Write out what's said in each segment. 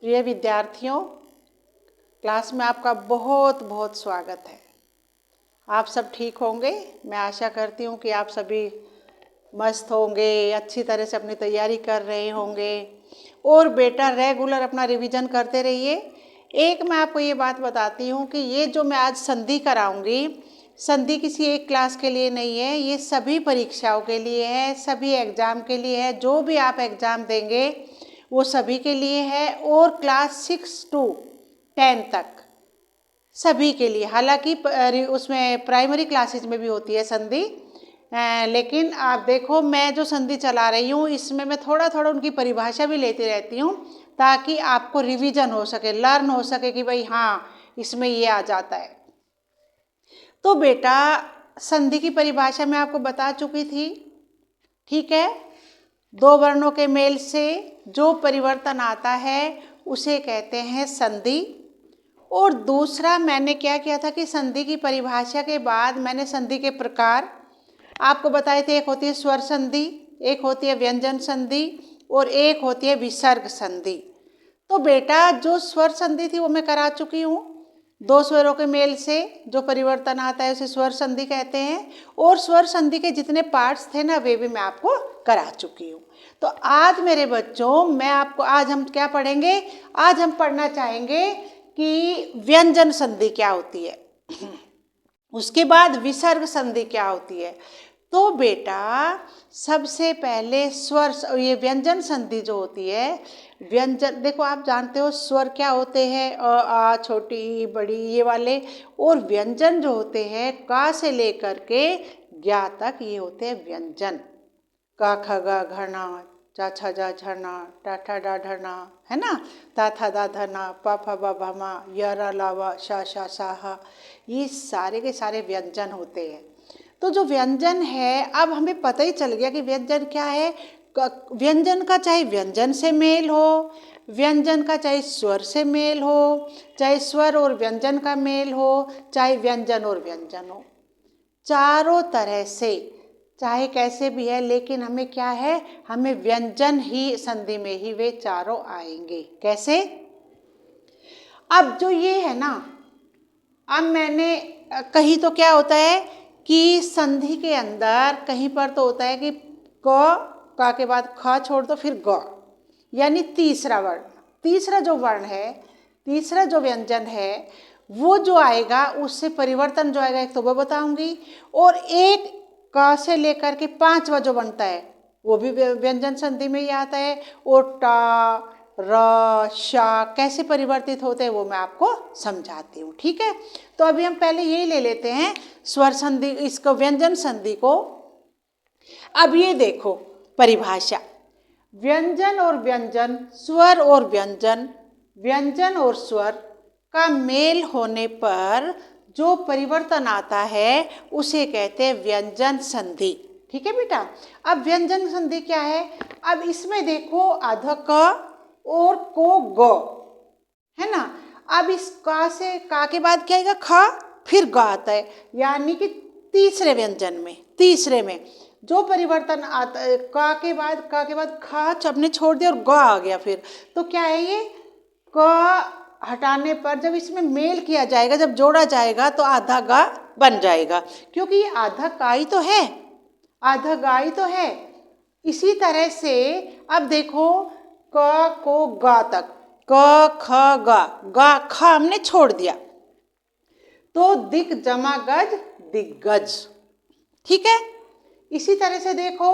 प्रिय विद्यार्थियों, क्लास में आपका बहुत बहुत स्वागत है। आप सब ठीक होंगे। मैं आशा करती हूँ कि आप सभी मस्त होंगे, अच्छी तरह से अपनी तैयारी कर रहे होंगे और बेटा रेगुलर अपना रिवीजन करते रहिए। एक मैं आपको ये बात बताती हूँ कि ये जो मैं आज संधि कराऊंगी, संधि किसी एक क्लास के लिए नहीं है, ये सभी परीक्षाओं के लिए है, सभी एग्ज़ाम के लिए है। जो भी आप एग्ज़ाम देंगे वो सभी के लिए है और क्लास 6 to 10 तक सभी के लिए। हालांकि उसमें प्राइमरी क्लासेज में भी होती है संधि, लेकिन आप देखो मैं जो संधि चला रही हूँ इसमें मैं थोड़ा थोड़ा उनकी परिभाषा भी लेती रहती हूँ ताकि आपको रिवीजन हो सके, लर्न हो सके कि भाई हाँ इसमें ये आ जाता है। तो बेटा संधि की परिभाषा मैं आपको बता चुकी थी, ठीक है। दो वर्णों के मेल से जो परिवर्तन आता है उसे कहते हैं संधि। और दूसरा मैंने क्या किया था कि संधि की परिभाषा के बाद मैंने संधि के प्रकार आपको बताए थे। एक होती है स्वर संधि, एक होती है व्यंजन संधि और एक होती है विसर्ग संधि। तो बेटा जो स्वर संधि थी वो मैं करा चुकी हूँ। दो स्वरों के मेल से जो परिवर्तन आता है उसे स्वर संधि कहते हैं और स्वर संधि के जितने पार्ट्स थे ना वे भी मैं आपको करा चुकी हूँ। तो आज मेरे बच्चों आज हम क्या पढ़ेंगे? आज हम पढ़ना चाहेंगे कि व्यंजन संधि क्या होती है, उसके बाद विसर्ग संधि क्या होती है। तो बेटा सबसे पहले स्वर, ये व्यंजन संधि जो होती है, व्यंजन देखो आप जानते हो स्वर क्या होते हैं, अ आ छोटी बड़ी ये वाले, और व्यंजन जो होते हैं का से लेकर के ज्ञा तक ये होते हैं व्यंजन। का ख ग घ ण चा छ जा झरना टा ठा डा ढरना, है ना, ता था दा धना प फ ब भ म य र ल व श श सा ह, ये सारे के सारे व्यंजन होते हैं। तो जो व्यंजन है अब हमें पता ही चल गया कि व्यंजन क्या है। व्यंजन का चाहे व्यंजन से मेल हो, व्यंजन का चाहे स्वर से मेल हो, चाहे स्वर और व्यंजन का मेल हो, चाहे व्यंजन और व्यंजन हो, चारों तरह से चाहे कैसे भी है, लेकिन हमें क्या है, हमें व्यंजन ही संधि में ही वे चारों आएंगे। कैसे? अब जो ये है ना, अब मैंने कहीं तो क्या होता है कि संधि के अंदर कहीं पर तो होता है कि का के बाद ख छोड़ दो फिर ग, यानी तीसरा वर्ण, तीसरा जो वर्ण है, तीसरा जो व्यंजन है वो जो आएगा उससे परिवर्तन जो आएगा एक तो वो बताऊंगी, और एक का से लेकर के पांचवा जो बनता है वो भी व्यंजन संधि में ही आता है। और टा र शा कैसे परिवर्तित होते हैं वो मैं आपको समझाती हूँ, ठीक है। तो अभी हम पहले यही ले लेते हैं स्वर संधि, इसको व्यंजन संधि को। अब ये देखो परिभाषा, व्यंजन और व्यंजन, स्वर और व्यंजन, व्यंजन और स्वर का मेल होने पर जो परिवर्तन आता है उसे कहते हैं व्यंजन संधि, ठीक है बेटा। अब व्यंजन संधि क्या है? अब इसमें देखो अध क और को ग, है ना। अब इस का से का के बाद क्या आएगा? ख, फिर ग आता है, यानी कि तीसरे व्यंजन में, तीसरे में जो परिवर्तन आता है का के बाद ख हमने छोड़ दिया और ग आ गया फिर, तो क्या है ये? क हटाने पर जब इसमें मेल किया जाएगा, जब जोड़ा जाएगा तो आधा गा बन जाएगा, क्योंकि ये आधा का ही तो है, आधा गा ही तो है। इसी तरह से अब देखो क को गा तक, क ख गा, गा ख हमने छोड़ दिया तो दिक जमा गज दिग्गज, ठीक है। इसी तरह से देखो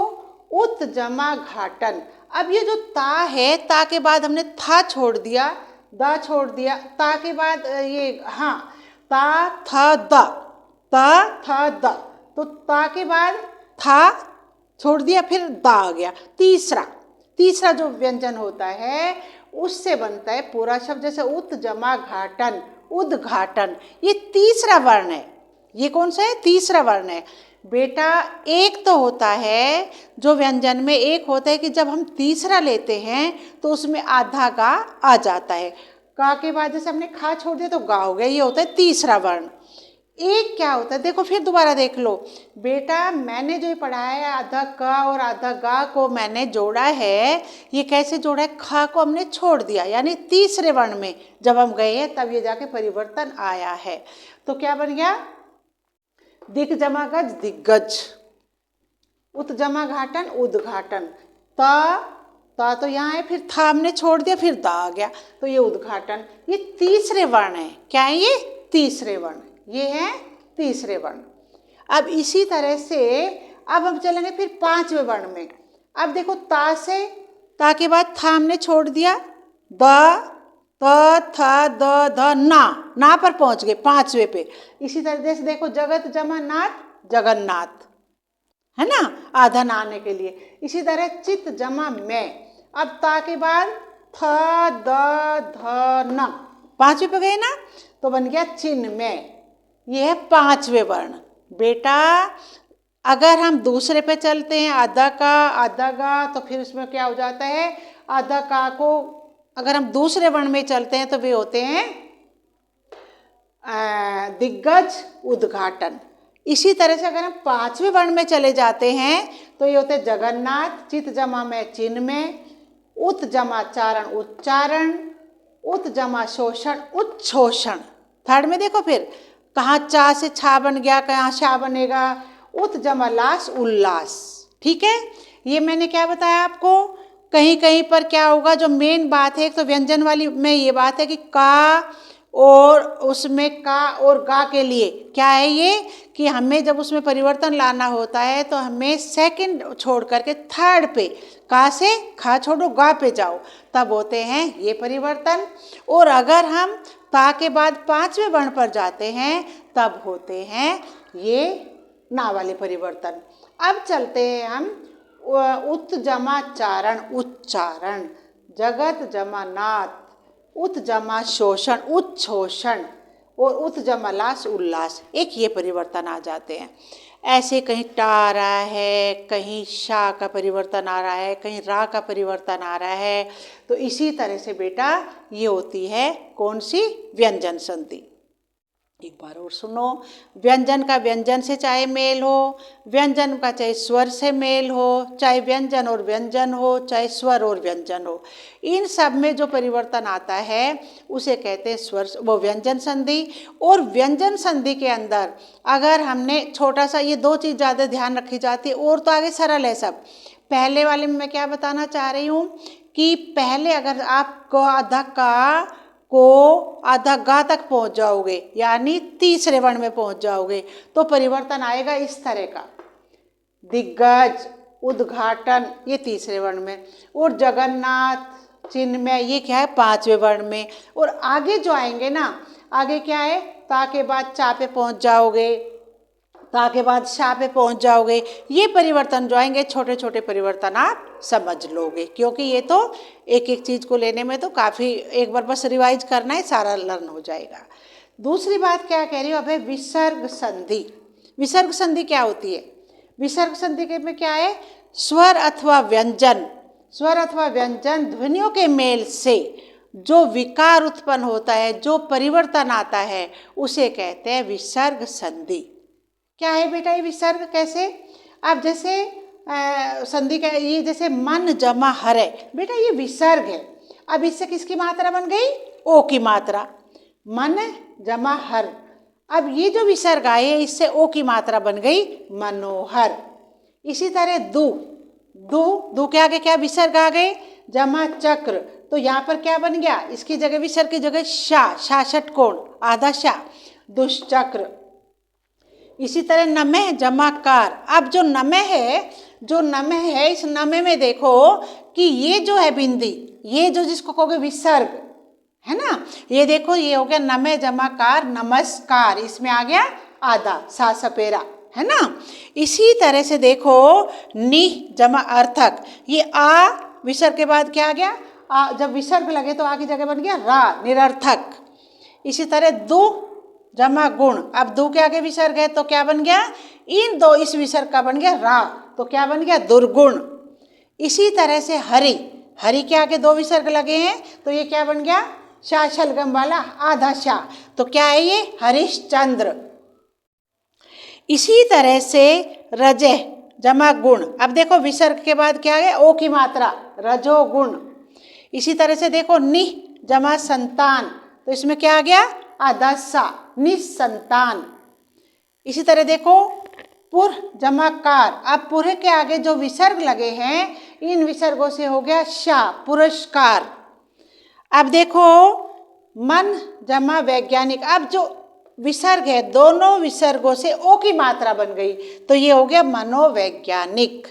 उत जमा घाटन। अब ये जो ता है, ता के बाद हमने था छोड़ दिया, दा छोड़ दिया, ता के बाद ये हाँ ता था दा, ता था दा, तो ता के बाद था छोड़ दिया फिर दा आ गया। तीसरा, तीसरा जो व्यंजन होता है उससे बनता है पूरा शब्द, जैसे उत जमा घाटन, उद्घाटन, ये तीसरा वर्ण है। ये कौन सा है? तीसरा वर्ण है बेटा। एक तो होता है जो व्यंजन में, एक होता है कि जब हम तीसरा लेते हैं तो उसमें आधा गा आ जाता है, का के बाद जैसे हमने खा छोड़ दिया तो गा हो गया, ये होता है तीसरा वर्ण। एक क्या होता है, देखो फिर दोबारा देख लो बेटा, मैंने जो पढ़ा है आधा क और आधा गा को मैंने जोड़ा है। ये कैसे जोड़ा है, खा को हमने छोड़ दिया, यानी तीसरे वर्ण में जब हम गए हैं तब ये जाके परिवर्तन आया है। तो क्या बन गया, दिग जमा गज दिग्गज, उत जमा घाटन उद्घाटन। ता तो यहाँ है, फिर था हमने छोड़ दिया, फिर दा आ गया, तो ये उद्घाटन। ये तीसरे वर्ण है, क्या है ये, तीसरे वर्ण, ये है तीसरे वर्ण। अब इसी तरह से अब हम चलेंगे फिर पांचवें वर्ण में। अब देखो ता से, ता के बाद था हमने छोड़ दिया, द त थ द ध ना पर पहुंच गए पांचवे पे। इसी तरह से देखो जगत जमा नाथ जगन्नाथ, है ना, आधा ना आने के लिए। इसी तरह चित जमा मैं, अब ता के बाद थ द ध न, पांचवे पे गए ना, तो बन गया चिन्मय। ये है पांचवे वर्ण। बेटा अगर हम दूसरे पे चलते हैं, आधा का आधा गा, तो फिर उसमें क्या हो जाता है, आधा का को अगर हम दूसरे वर्ण में चलते हैं तो वे होते हैं दिग्गज उद्घाटन। इसी तरह से अगर हम पांचवें वर्ण में चले जाते हैं तो ये होते जगन्नाथ, चित जमा में चिन्मय, उत जमा चारण उच्चारण, उत जमा शोषण उच्छोषण। थर्ड में देखो फिर कहाँ चा से छा बन गया, कहाँ शा बनेगा, उत जमा लास उल्लास। ठीक है, ये मैंने क्या बताया आपको, कहीं कहीं पर क्या होगा, जो मेन बात है, एक तो व्यंजन वाली में ये बात है कि का और उसमें का और गा के लिए क्या है ये, कि हमें जब उसमें परिवर्तन लाना होता है तो हमें सेकंड छोड़ करके थर्ड पे, का से खा छोड़ो गा पे जाओ, तब होते हैं ये परिवर्तन। और अगर हम ता के बाद पांचवें वर्ण पर जाते हैं तब होते हैं ये ना वाले परिवर्तन। अब चलते हैं हम उत जमा चारण उच्चारण, जगत जमा नाथ, उत जमा शोषण उच्छोषण, और उत जमा लास उल्लास, एक ये परिवर्तन आ जाते हैं। ऐसे कहीं टा आ रहा है, कहीं शा का परिवर्तन आ रहा है, कहीं रा का परिवर्तन आ रहा है। तो इसी तरह से बेटा ये होती है कौन सी, व्यंजन संधि। एक बार और सुनो, व्यंजन का व्यंजन से चाहे मेल हो, व्यंजन का चाहे स्वर से मेल हो, चाहे व्यंजन और व्यंजन हो, चाहे स्वर और व्यंजन हो, इन सब में जो परिवर्तन आता है उसे कहते हैं स्वर, वो व्यंजन संधि। और व्यंजन संधि के अंदर अगर हमने छोटा सा ये दो चीज़ ज़्यादा ध्यान रखी जाती है, और तो आगे सरल है सब। पहले वाले में मैं क्या बताना चाह रही हूँ कि पहले अगर आप क आधा का को आधा गा तक पहुंच जाओगे, यानी तीसरे वर्ण में पहुंच जाओगे, तो परिवर्तन आएगा इस तरह का, दिग्गज उद्घाटन ये तीसरे वर्ण में, और जगन्नाथ चिन्मय ये क्या है पांचवें वर्ण में। और आगे जो आएंगे ना, आगे क्या है, ता के बाद चा पे पहुंच जाओगे, ता के बाद शा पे पहुंच जाओगे। ये परिवर्तन जो आएंगे छोटे छोटे परिवर्तन आप समझ लोगे, क्योंकि ये तो एक एक चीज़ को लेने में तो काफ़ी, एक बार बस रिवाइज करना है, सारा लर्न हो जाएगा। दूसरी बात क्या कह रही हो, अबे विसर्ग संधि। विसर्ग संधि क्या होती है, विसर्ग संधि के में क्या है, स्वर अथवा व्यंजन, स्वर अथवा व्यंजन ध्वनियों के मेल से जो विकार उत्पन्न होता है, जो परिवर्तन आता है, उसे कहते हैं विसर्ग संधि। क्या है बेटा ये विसर्ग, कैसे, अब जैसे संधि का ये जैसे मन जमा हरे, बेटा ये विसर्ग है। अब इससे किसकी मात्रा बन गई, ओ की मात्रा, मन जमा हर। अब ये जो विसर्ग आए इससे ओ की मात्रा बन गई मनोहर। इसी तरह दू, दू के आगे क्या विसर्ग आ गए, जमा चक्र, तो यहाँ पर क्या बन गया, इसकी जगह विसर्ग की जगह शा षटकोण आधा शा, दुष्चक्र। इसी तरह नमः जमा कार। अब जो नमः है इस नमः में देखो कि ये जो है बिंदी, ये जो जिसको कहोगे विसर्ग है ना, ये देखो ये हो गया नमः जमा कार नमस्कार, इसमें आ गया आधा सा सपेरा, है ना। इसी तरह से देखो नि जमा अर्थक, ये आ विसर्ग के बाद क्या आ गया, जब विसर्ग लगे तो आ की जगह बन गया रा निरर्थक। इसी तरह दो जमा गुण, अब दो के आगे विसर्ग है तो क्या बन गया, इन दो इस विसर्ग का बन गया रा, तो क्या बन गया दुर्गुण। इसी तरह से हरि, हरि के आगे दो विसर्ग लगे हैं तो ये क्या बन गया शा शलगम वाला आधा शा, तो क्या है ये हरिश्चंद्र। इसी तरह से रजह जमा गुण, अब देखो विसर्ग के बाद क्या है, ओ की मात्रा, रजोगुण। इसी तरह से देखो नि जमा संतान, तो इसमें क्या आ गया, आदसा, निसंतान। इसी तरह देखो पुर जमा कार, अब पुर के आगे जो विसर्ग लगे हैं इन विसर्गों से हो गया शा, पुरस्कार। अब देखो मन जमा वैज्ञानिक, अब जो विसर्ग है दोनों विसर्गों से ओ की मात्रा बन गई, तो ये हो गया मनोवैज्ञानिक।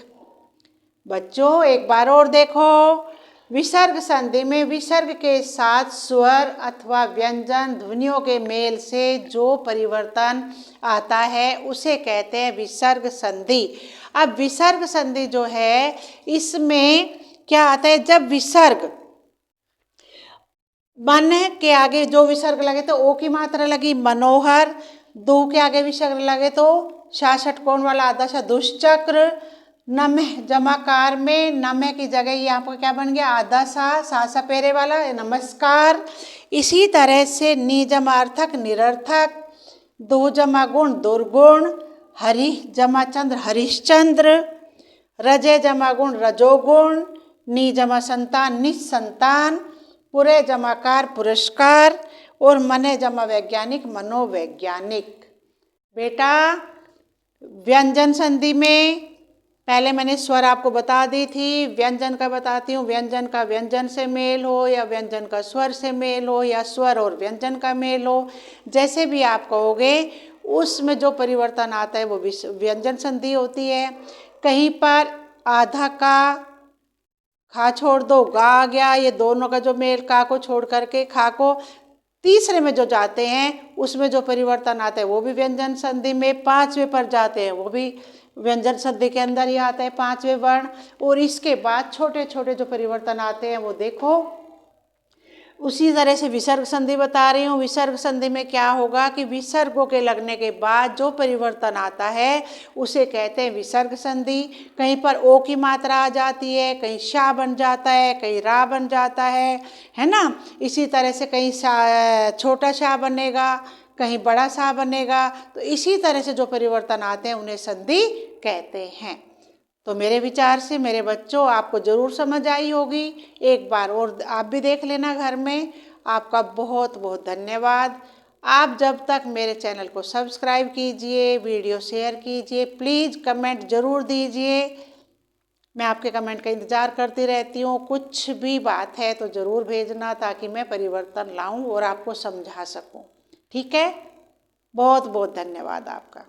बच्चों एक बार और देखो, विसर्ग संधि में विसर्ग के साथ स्वर अथवा व्यंजन ध्वनियों के मेल से जो परिवर्तन आता है उसे कहते हैं विसर्ग संधि। अब विसर्ग संधि जो है इसमें क्या आता है, जब विसर्ग मन के आगे जो विसर्ग लगे तो ओ की मात्रा लगी, मनोहर। दो के आगे विसर्ग लगे तो शा षटकोण वाला आदर्श दुष्चक्र। नमः जमाकार में नमः की जगह यहाँ पर क्या बन गया, आदसा, सा सपेरे वाला नमस्कार। इसी तरह से नि जमार्थक निरर्थक, दो जमा गुण दुर्गुण, हरि जमा चंद्र हरिश्चंद्र, रजे जमा गुण रजोगुण, नि जमा संतान निसंतान, पुरे जमाकार पुरस्कार और मने जमा वैज्ञानिक मनोवैज्ञानिक। बेटा व्यंजन संधि में पहले मैंने स्वर आपको बता दी थी, व्यंजन का बताती हूँ, व्यंजन का व्यंजन से मेल हो या व्यंजन का स्वर से मेल हो या स्वर और व्यंजन का मेल हो, जैसे भी आप कहोगे उसमें जो परिवर्तन आता है वो व्यंजन संधि होती है। कहीं पर आधा का खा छोड़ दो गा आ गया, ये दोनों का जो मेल का को छोड़ करके खा को तीसरे में जो जाते हैं उसमें जो परिवर्तन आता है वो भी व्यंजन संधि में, पांचवें पर जाते हैं वो भी व्यंजन संधि के अंदर ही आता है, पांचवें वर्ण। और इसके बाद छोटे छोटे जो परिवर्तन आते हैं वो देखो। उसी तरह से विसर्ग संधि बता रही हूँ। विसर्ग संधि में क्या होगा कि विसर्गों के लगने के बाद जो परिवर्तन आता है उसे कहते हैं विसर्ग संधि। कहीं पर ओ की मात्रा आ जाती है, कहीं शा बन जाता है, कहीं रा बन जाता है ना। इसी तरह से कहीं छोटा शा बनेगा, कहीं बड़ा सा बनेगा, तो इसी तरह से जो परिवर्तन आते हैं उन्हें संधि कहते हैं। तो मेरे विचार से मेरे बच्चों आपको ज़रूर समझ आई होगी, एक बार और आप भी देख लेना घर में। आपका बहुत बहुत धन्यवाद। आप जब तक मेरे चैनल को सब्सक्राइब कीजिए, वीडियो शेयर कीजिए, प्लीज़ कमेंट ज़रूर दीजिए। मैं आपके कमेंट का इंतज़ार करती रहती हूँ। कुछ भी बात है तो ज़रूर भेजना ताकि मैं परिवर्तन लाऊं और आपको समझा सकूं। ठीक है, बहुत बहुत धन्यवाद आपका।